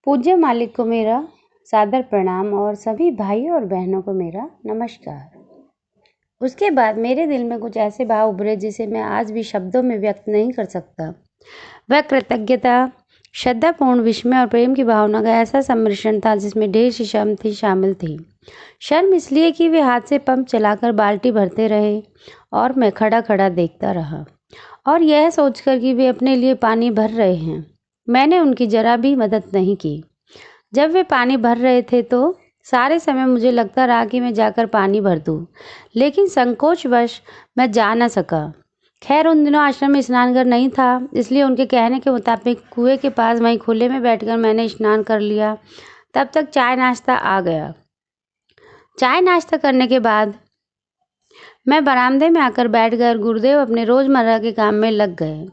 पूज्य मालिक को मेरा सादर प्रणाम और सभी भाइयों और बहनों को मेरा नमस्कार। उसके बाद मेरे दिल में कुछ ऐसे भाव उभरे जिसे मैं आज भी शब्दों में व्यक्त नहीं कर सकता। वह कृतज्ञता, श्रद्धापूर्ण विस्मय और प्रेम की भावना का ऐसा सम्मिश्रण था जिसमें ढेर सी शर्म शामिल थी। शर्म इसलिए कि वे हाथ से पंप चलाकर बाल्टी भरते रहे और मैं खड़ा खड़ा देखता रहा, और यह सोचकर कि वे अपने लिए पानी भर रहे हैं। मैंने उनकी जरा भी मदद नहीं की। जब वे पानी भर रहे थे तो सारे समय मुझे लगता रहा कि मैं जाकर पानी भर दूं, लेकिन संकोचवश मैं जा न सका। खैर, उन दिनों आश्रम में स्नानघर नहीं था, इसलिए उनके कहने के मुताबिक कुएं के पास वहीं खुले में बैठकर मैंने स्नान कर लिया। तब तक चाय नाश्ता आ गया। चाय नाश्ता करने के बाद मैं बरामदे में आकर बैठ गया और गुरुदेव अपने रोजमर्रा के काम में लग गए।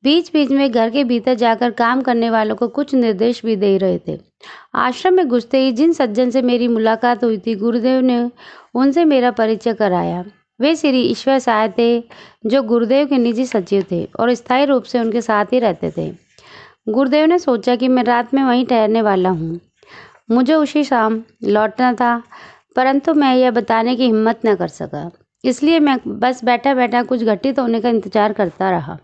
बीच बीच में घर के भीतर जाकर काम करने वालों को कुछ निर्देश भी दे रहे थे। आश्रम में घुसते ही जिन सज्जन से मेरी मुलाकात हुई थी, गुरुदेव ने उनसे मेरा परिचय कराया। वे श्री ईश्वर साय थे, जो गुरुदेव के निजी सचिव थे और स्थायी रूप से उनके साथ ही रहते थे। गुरुदेव ने सोचा कि मैं रात में वहीं ठहरने वाला हूँ। मुझे उसी शाम लौटना था, परंतु मैं यह बताने की हिम्मत न कर सका, इसलिए मैं बस बैठा बैठा कुछ घटित होने का इंतजार करता रहा।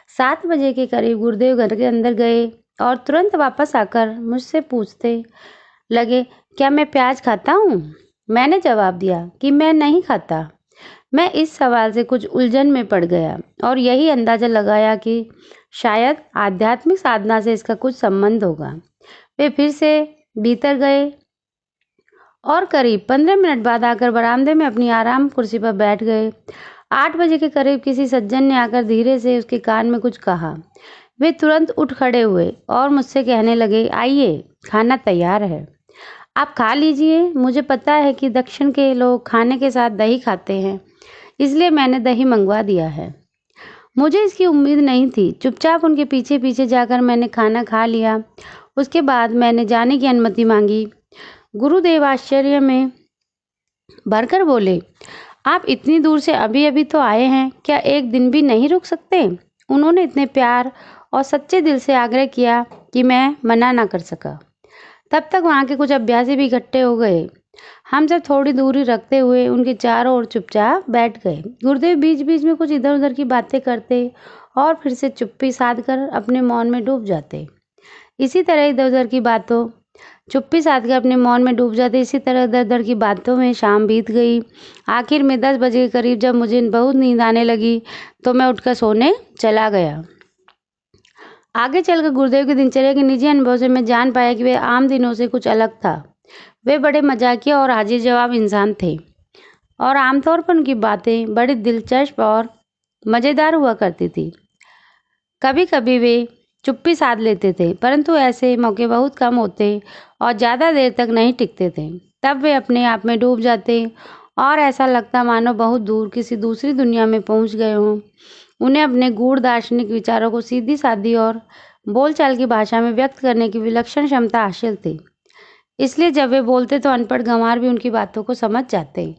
7 बजे के करीब गुरुदेव घर के अंदर गए और तुरंत वापस आकर मुझसे पूछते लगे, क्या मैं प्याज खाता हूँ? मैंने जवाब दिया कि मैं नहीं खाता। मैं इस सवाल से कुछ उलझन में पड़ गया और यही अंदाजा लगाया कि शायद आध्यात्मिक साधना से इसका कुछ संबंध होगा। वे फिर से भीतर गए और करीब 15 मिनट बाद आकर बरामदे में अपनी आराम कुर्सी पर बैठ गए। 8 बजे के करीब किसी सज्जन ने आकर धीरे से उसके कान में कुछ कहा। वे तुरंत उठ खड़े हुए और मुझसे कहने लगे, आइए, खाना तैयार है, आप खा लीजिए। मुझे पता है कि दक्षिण के लोग खाने के साथ दही खाते हैं, इसलिए मैंने दही मंगवा दिया है। मुझे इसकी उम्मीद नहीं थी। चुपचाप उनके पीछे पीछे जाकर मैंने खाना खा लिया। उसके बाद मैंने जाने की अनुमति मांगी। गुरुदेव आश्चर्य में भरकर बोले, आप इतनी दूर से अभी अभी तो आए हैं, क्या एक दिन भी नहीं रुक सकते? उन्होंने इतने प्यार और सच्चे दिल से आग्रह किया कि मैं मना ना कर सका। तब तक वहाँ के कुछ अभ्यासी भी इकट्ठे हो गए। हम सब थोड़ी दूरी रखते हुए उनके चारों ओर चुपचाप बैठ गए। गुरुदेव बीच बीच में कुछ इधर उधर की बातें करते और फिर से चुप्पी साध कर अपने मौन में डूब जाते। इसी तरह इधर उधर की बातों चुप्पी साध कर अपने मौन में डूब जाते। इसी तरह इधर उधर की बातों में शाम बीत गई। आखिर में 10 बजे के करीब जब मुझे बहुत नींद आने लगी तो मैं उठकर सोने चला गया। आगे चलकर गुरुदेव की दिनचर्या के निजी अनुभव से मैं जान पाया कि वे आम दिनों से कुछ अलग था। वे बड़े मजाकिया और हाजिर जवाब इंसान थे और आमतौर पर उनकी बातें बड़ी दिलचस्प और मज़ेदार हुआ करती थी। कभी कभी वे चुप्पी साध लेते थे, परंतु ऐसे मौके बहुत कम होते और ज़्यादा देर तक नहीं टिकते थे। तब वे अपने आप में डूब जाते और ऐसा लगता मानो बहुत दूर किसी दूसरी दुनिया में पहुंच गए हों। उन्हें अपने गूढ़ दार्शनिक विचारों को सीधी सादी और बोलचाल की भाषा में व्यक्त करने की विलक्षण क्षमता हासिल थी, इसलिए जब वे बोलते तो अनपढ़ गंवार भी उनकी बातों को समझ जाते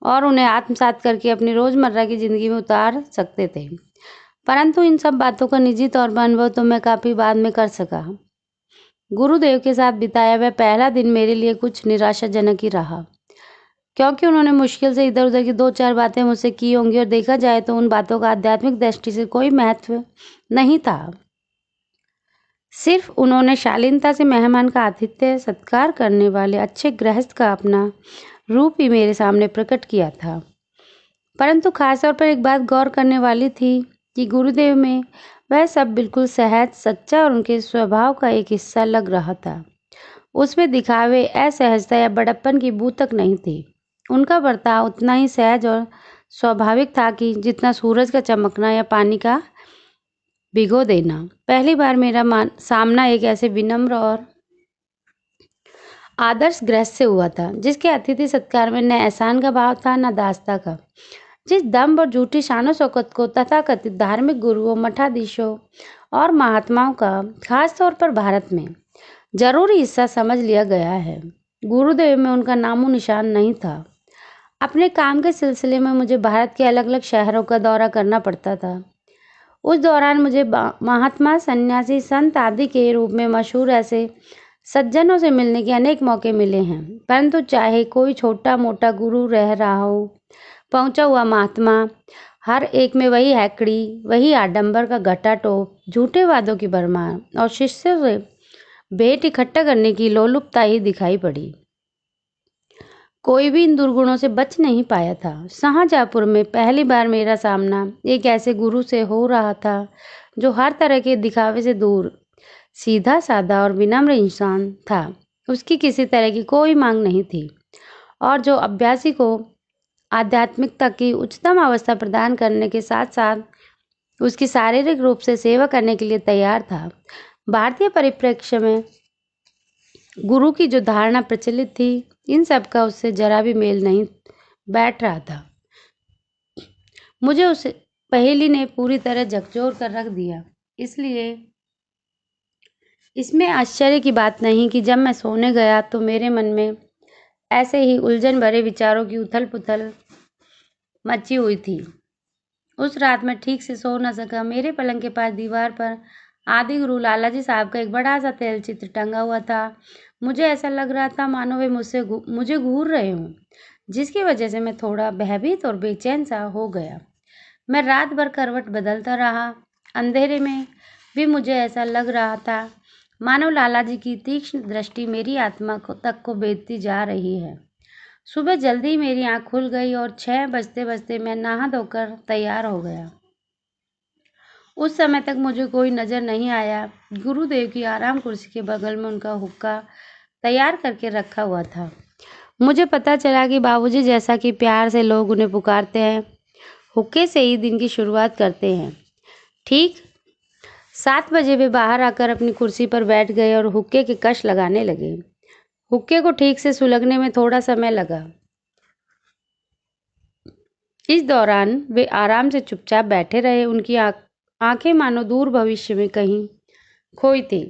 और उन्हें आत्मसात करके अपनी रोजमर्रा की जिंदगी में उतार सकते थे। परंतु इन सब बातों का निजी तौर पर अनुभव तो मैं काफी बाद में कर सका। गुरुदेव के साथ बिताया वह पहला दिन मेरे लिए कुछ निराशाजनक ही रहा, क्योंकि उन्होंने मुश्किल से इधर उधर की 2-4 बातें मुझसे की होंगी और देखा जाए तो उन बातों का आध्यात्मिक दृष्टि से कोई महत्व नहीं था। सिर्फ उन्होंने शालीनता से मेहमान का आतिथ्य सत्कार करने वाले अच्छे गृहस्थ का अपना रूप ही मेरे सामने प्रकट किया था। परंतु खासतौर पर एक बात गौर करने वाली थी कि गुरुदेव में वह सब बिल्कुल सहज, सच्चा और उनके स्वभाव का एक हिस्सा लग रहा था। उसमें दिखावे, असहजता या बड़प्पन की बू तक नहीं थी। उनका बर्ताव उतना ही सहज और स्वाभाविक था कि जितना सूरज का चमकना या पानी का भिगो देना। पहली बार मेरा सामना एक ऐसे विनम्र और आदर्श गृहस्थ से हुआ था, जिसके अतिथि सत्कार में न एहसान का भाव था न दास्ता का। जिस दम्भ और झूठी शानो शौकत को तथाकथित धार्मिक गुरुओं, मठाधीशों और महात्माओं का खासतौर पर भारत में जरूरी हिस्सा समझ लिया गया है, गुरुदेव में उनका नामो निशान नहीं था। अपने काम के सिलसिले में मुझे भारत के अलग अलग शहरों का दौरा करना पड़ता था। उस दौरान मुझे महात्मा, सन्यासी, संत आदि के रूप में मशहूर ऐसे सज्जनों से मिलने के अनेक मौके मिले हैं, परंतु चाहे कोई छोटा मोटा गुरु रह रहा हो, पहुंचा हुआ महात्मा, हर एक में वही हैकड़ी, वही आडंबर का घटा टोप, झूठे वादों की भरमार और शिष्यों से भेंट इकट्ठा करने की लोलुपता ही दिखाई पड़ी। कोई भी इन दुर्गुणों से बच नहीं पाया था। शाहजहाँपुर में पहली बार मेरा सामना एक ऐसे गुरु से हो रहा था जो हर तरह के दिखावे से दूर, सीधा साधा और विनम्र इंसान था। उसकी किसी तरह की कोई मांग नहीं थी और जो अभ्यासी को आध्यात्मिकता की उच्चतम अवस्था प्रदान करने के साथ साथ उसकी शारीरिक रूप से सेवा करने के लिए तैयार था। भारतीय परिप्रेक्ष्य में गुरु की जो धारणा प्रचलित थी, इन सब का उससे जरा भी मेल नहीं बैठ रहा था। मुझे उस पहेली ने पूरी तरह झकझोर कर रख दिया। इसलिए इसमें आश्चर्य की बात नहीं कि जब मैं सोने गया तो मेरे मन में ऐसे ही उलझन भरे विचारों की उथल पुथल मची हुई थी। उस रात मैं ठीक से सो न सका। मेरे पलंग के पास दीवार पर आदि गुरु लालाजी साहब का एक बड़ा सा तेल चित्र टंगा हुआ था। मुझे ऐसा लग रहा था मानो वे मुझे घूर रहे हों, जिसकी वजह से मैं थोड़ा भयभीत और बेचैन सा हो गया। मैं रात भर करवट बदलता रहा। अंधेरे में भी मुझे ऐसा लग रहा था मानो लालाजी की तीक्ष्ण दृष्टि मेरी आत्मा तक को बेधती जा रही है। सुबह जल्दी मेरी आंख खुल गई और 6 बजते बजते मैं नहा धोकर तैयार हो गया। उस समय तक मुझे कोई नजर नहीं आया। गुरुदेव की आराम कुर्सी के बगल में उनका हुक्का तैयार करके रखा हुआ था। मुझे पता चला कि बाबूजी, जैसा कि प्यार से लोग उन्हें पुकारते हैं, हुक्के से ही दिन की शुरुआत करते हैं। ठीक 7 बजे वे बाहर आकर अपनी कुर्सी पर बैठ गए और हुक्के के कश लगाने लगे। हुक्के को ठीक से सुलगने में थोड़ा समय लगा। इस दौरान वे आराम से चुपचाप बैठे रहे। उनकी आंखें मानो दूर भविष्य में कहीं खोई थी।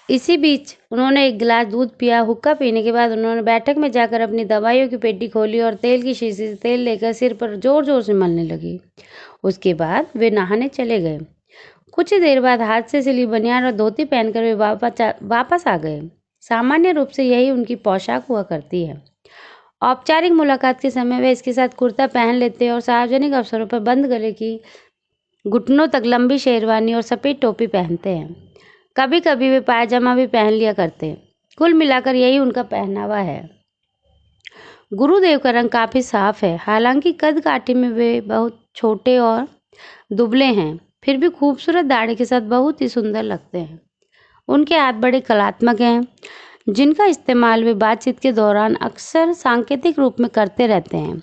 इसी बीच उन्होंने एक गिलास दूध पिया। हुक्का पीने के बाद उन्होंने बैठक में जाकर अपनी दवाइयों की पेटी खोली और तेल की शीशी से तेल लेकर सिर पर जोर जोर से मलने लगी। उसके बाद वे नहाने चले गए। कुछ ही देर बाद हाथ से सिली बनियान और धोती पहनकर वे वापस आ गए। सामान्य रूप से यही उनकी पोशाक हुआ करती है। औपचारिक मुलाकात के समय वे इसके साथ कुर्ता पहन लेते और सार्वजनिक अवसरों पर बंद गले की घुटनों तक लंबी शेरवानी और सफ़ेद टोपी पहनते हैं। कभी कभी वे पायजामा भी पहन लिया करते। कुल मिलाकर यही उनका पहनावा है। गुरुदेव का रंग काफ़ी साफ है। हालांकि कद काठी में वे बहुत छोटे और दुबले हैं, फिर भी खूबसूरत दाढ़ी के साथ बहुत ही सुंदर लगते हैं। उनके हाथ बड़े कलात्मक हैं, जिनका इस्तेमाल वे बातचीत के दौरान अक्सर सांकेतिक रूप में करते रहते हैं।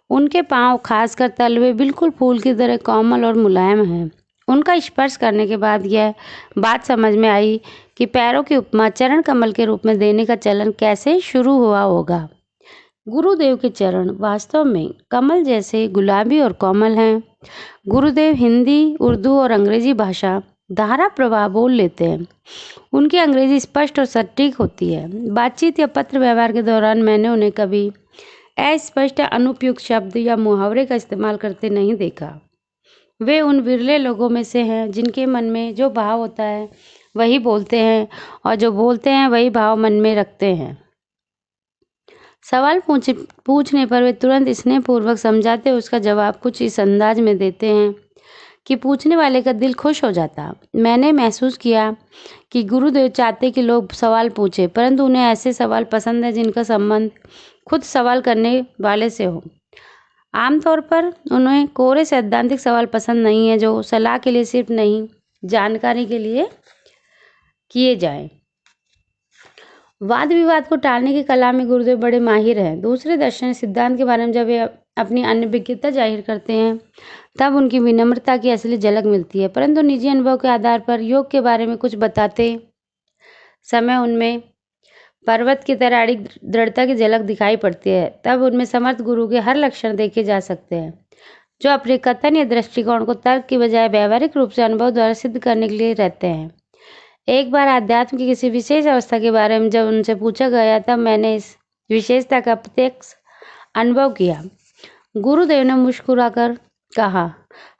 उनके पांव, खासकर तलवे, बिल्कुल फूल की तरह कोमल और मुलायम हैं। उनका स्पर्श करने के बाद यह बात समझ में आई कि पैरों की उपमा चरण कमल के रूप में देने का चलन कैसे शुरू हुआ होगा। गुरुदेव के चरण वास्तव में कमल जैसे गुलाबी और कोमल हैं। गुरुदेव हिंदी, उर्दू और अंग्रेजी भाषा धारा प्रवाह बोल लेते हैं। उनकी अंग्रेजी स्पष्ट और सटीक होती है। बातचीत या पत्र व्यवहार के दौरान मैंने उन्हें कभी अस्पष्ट, अनुपयुक्त शब्द या मुहावरे का इस्तेमाल करते नहीं देखा। वे उन विरले लोगों में से हैं जिनके मन में जो भाव होता है वही बोलते हैं और जो बोलते हैं वही भाव मन में रखते हैं। सवाल पूछने पर वे तुरंत स्नेहपूर्वक समझाते उसका जवाब कुछ इस अंदाज में देते हैं कि पूछने वाले का दिल खुश हो जाता। मैंने महसूस किया कि गुरुदेव चाहते कि लोग सवाल पूछे, परंतु उन्हें ऐसे सवाल पसंद है जिनका संबंध खुद सवाल करने वाले से हो। आमतौर पर उन्हें कोरे सैद्धांतिक सवाल पसंद नहीं है जो सलाह के लिए सिर्फ नहीं, जानकारी के लिए किए जाएं। वाद विवाद को टालने की कला में गुरुदेव बड़े माहिर हैं। दूसरे दर्शन सिद्धांत के बारे में जब वे अपनी अनभिज्ञता जाहिर करते हैं तब उनकी विनम्रता की असली झलक मिलती है, परंतु निजी अनुभव के आधार पर योग के बारे में कुछ बताते समय उनमें पर्वत की तरह अड़ी दृढ़ता की झलक दिखाई पड़ती है। तब उनमें समर्थ गुरु के हर लक्षण देखे जा सकते हैं, जो अपने कथन या दृष्टिकोण को तर्क की बजाय व्यवहारिक रूप से अनुभव द्वारा सिद्ध करने के लिए रहते हैं। एक बार अध्यात्म की किसी विशेष अवस्था के बारे में जब उनसे पूछा गया तब मैंने इस विशेषता का प्रत्यक्ष अनुभव किया। गुरुदेव ने मुस्कुराकर कहा,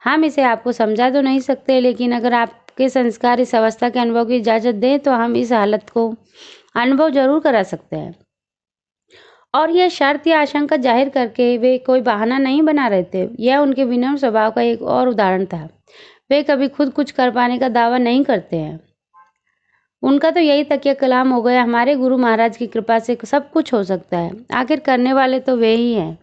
हम इसे आपको समझा तो नहीं सकते, लेकिन अगर आपके संस्कार इस अवस्था के अनुभव की इजाज़त दें तो हम इस हालत को अनुभव जरूर करा सकते हैं। और यह शर्त या आशंका जाहिर करके वे कोई बहाना नहीं बना रहे थे। यह उनके विनम्र स्वभाव का एक और उदाहरण था। वे कभी खुद कुछ कर पाने का दावा नहीं करते हैं। उनका तो यही तकिया कलाम हो गया, हमारे गुरु महाराज की कृपा से सब कुछ हो सकता है। आखिर करने वाले तो वे ही हैं।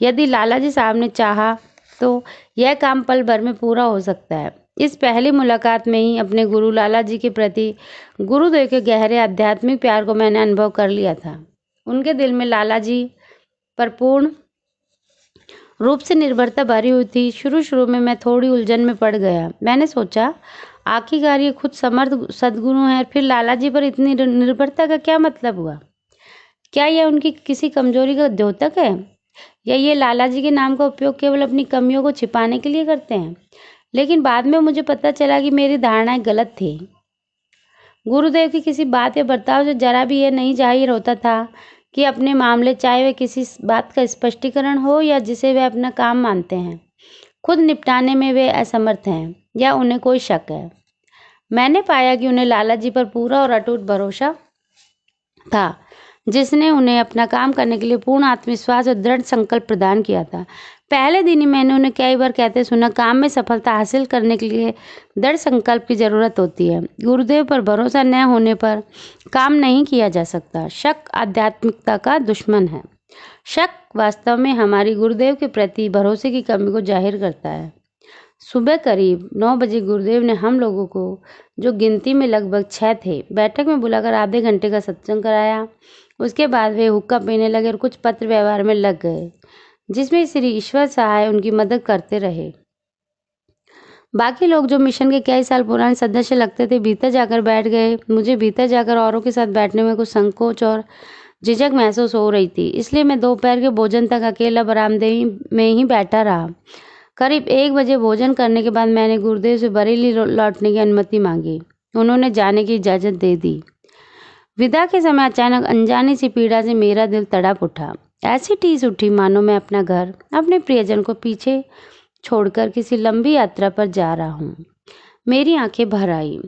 यदि लालाजी साहब ने चाहा तो यह काम पल भर में पूरा हो सकता है। इस पहली मुलाकात में ही अपने गुरु लालाजी के प्रति गुरुदेव के गहरे आध्यात्मिक प्यार को मैंने अनुभव कर लिया था। उनके दिल में लालाजी पर पूर्ण रूप से निर्भरता भरी हुई थी। शुरू में मैं थोड़ी उलझन में पड़ गया। मैंने सोचा, आखिरकार ये खुद समर्थ सदगुरु हैं, फिर लालाजी पर इतनी निर्भरता का क्या मतलब हुआ? क्या यह उनकी किसी कमजोरी का द्योतक है, या ये लालाजी के नाम का उपयोग केवल अपनी कमियों को छिपाने के लिए करते हैं? लेकिन बाद में मुझे पता चला कि मेरी धारणाएं गलत थी। गुरुदेव की किसी बात या बर्ताव से जरा भी यह नहीं जाहिर होता था कि अपने मामले, चाहे वे किसी बात का स्पष्टीकरण हो या जिसे वे अपना काम मानते हैं, खुद निपटाने में वे असमर्थ हैं या उन्हें कोई शक है। मैंने पाया कि उन्हें लालाजी पर पूरा और अटूट भरोसा था, जिसने उन्हें अपना काम करने के लिए पूर्ण आत्मविश्वास और दृढ़ संकल्प प्रदान किया था। पहले दिन ही मैंने उन्हें कई बार कहते सुना, काम में सफलता हासिल करने के लिए दृढ़ संकल्प की जरूरत होती है। गुरुदेव पर भरोसा न होने पर काम नहीं किया जा सकता। शक आध्यात्मिकता का दुश्मन है। शक वास्तव में हमारी गुरुदेव के प्रति भरोसे की कमी को जाहिर करता है। सुबह करीब 9 बजे गुरुदेव ने हम लोगों को, जो गिनती में लगभग 6 थे, बैठक में बुलाकर आधे घंटे का सत्संग कराया। उसके बाद वे हुक्का पीने लगे और कुछ पत्र व्यवहार में लग गए, जिसमें श्री ईश्वर सहाय उनकी मदद करते रहे। बाकी लोग, जो मिशन के कई साल पुराने सदस्य लगते थे, भीतर जाकर बैठ गए। मुझे भीतर जाकर औरों के साथ बैठने में कुछ संकोच और झिझक महसूस हो रही थी, इसलिए मैं दोपहर के भोजन तक अकेला बरामदे में ही बैठा रहा। करीब 1 बजे भोजन करने के बाद मैंने गुरुदेव से बरेली लौटने की अनुमति मांगी। उन्होंने जाने की इजाज़त दे दी। विदा के समय अचानक अनजानी सी पीड़ा से मेरा दिल तड़प उठा। ऐसी टीस उठी मानो मैं अपना घर, अपने प्रियजन को पीछे छोड़कर किसी लंबी यात्रा पर जा रहा हूँ। मेरी आंखें भर आई।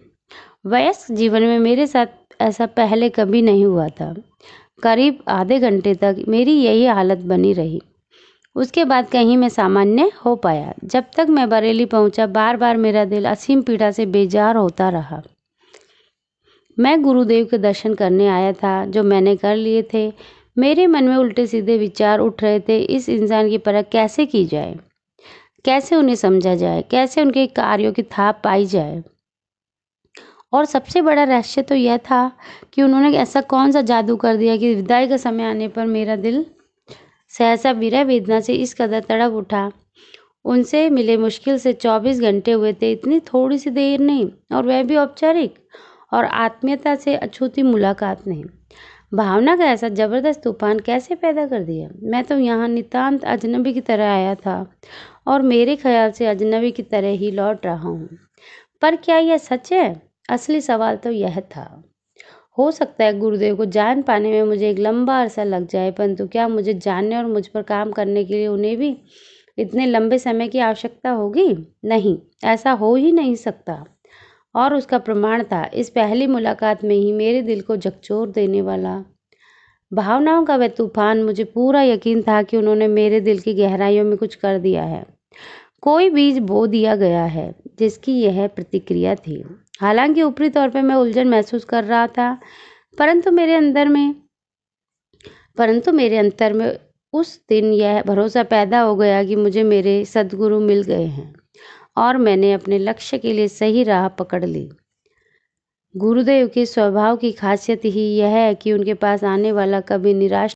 वयस्क जीवन में मेरे साथ ऐसा पहले कभी नहीं हुआ था। करीब आधे घंटे तक मेरी यही हालत बनी रही। उसके बाद कहीं मैं सामान्य हो पाया। जब तक मैं बरेली पहुंचा, बार बार मेरा दिल असीम पीड़ा से बेजार होता रहा। मैं गुरुदेव के दर्शन करने आया था, जो मैंने कर लिए थे। मेरे मन में उल्टे सीधे विचार उठ रहे थे। इस इंसान की परख कैसे की जाए, कैसे उन्हें समझा जाए, कैसे उनके कार्यों की थाप पाई जाए। और सबसे बड़ा रहस्य तो यह था कि उन्होंने ऐसा कौन सा जादू कर दिया कि विदाई का समय आने पर मेरा दिल सहसा विरह वेदना से इस कदर तड़प उठा। उनसे मिले मुश्किल से 24 घंटे हुए थे। इतनी थोड़ी सी देर नहीं, और वह भी औपचारिक और आत्मीयता से अछूती मुलाकात नहीं। भावना का ऐसा जबरदस्त तूफान कैसे पैदा कर दिया। मैं तो यहाँ नितांत अजनबी की तरह आया था और मेरे ख्याल से अजनबी की तरह ही लौट रहा हूँ। पर क्या यह सच है? असली सवाल तो यह था। हो सकता है गुरुदेव को जान पाने में मुझे एक लंबा अरसा लग जाए, परंतु क्या मुझे जानने और मुझ पर काम करने के लिए उन्हें भी इतने लंबे समय की आवश्यकता होगी? नहीं, ऐसा हो ही नहीं सकता। और उसका प्रमाण था इस पहली मुलाकात में ही मेरे दिल को झकझोर देने वाला भावनाओं का वह तूफान। मुझे पूरा यकीन था कि उन्होंने मेरे दिल की गहराइयों में कुछ कर दिया है। कोई बीज बो दिया गया है जिसकी यह प्रतिक्रिया थी। हालांकि ऊपरी तौर पर मैं उलझन महसूस कर रहा था, परंतु मेरे अंतर में उस दिन यह भरोसा पैदा हो गया कि मुझे मेरे सद्गुरु मिल गए हैं और मैंने अपने लक्ष्य के लिए सही राह पकड़ ली। गुरुदेव के स्वभाव की खासियत ही यह है कि उनके पास आने वाला कभी निराश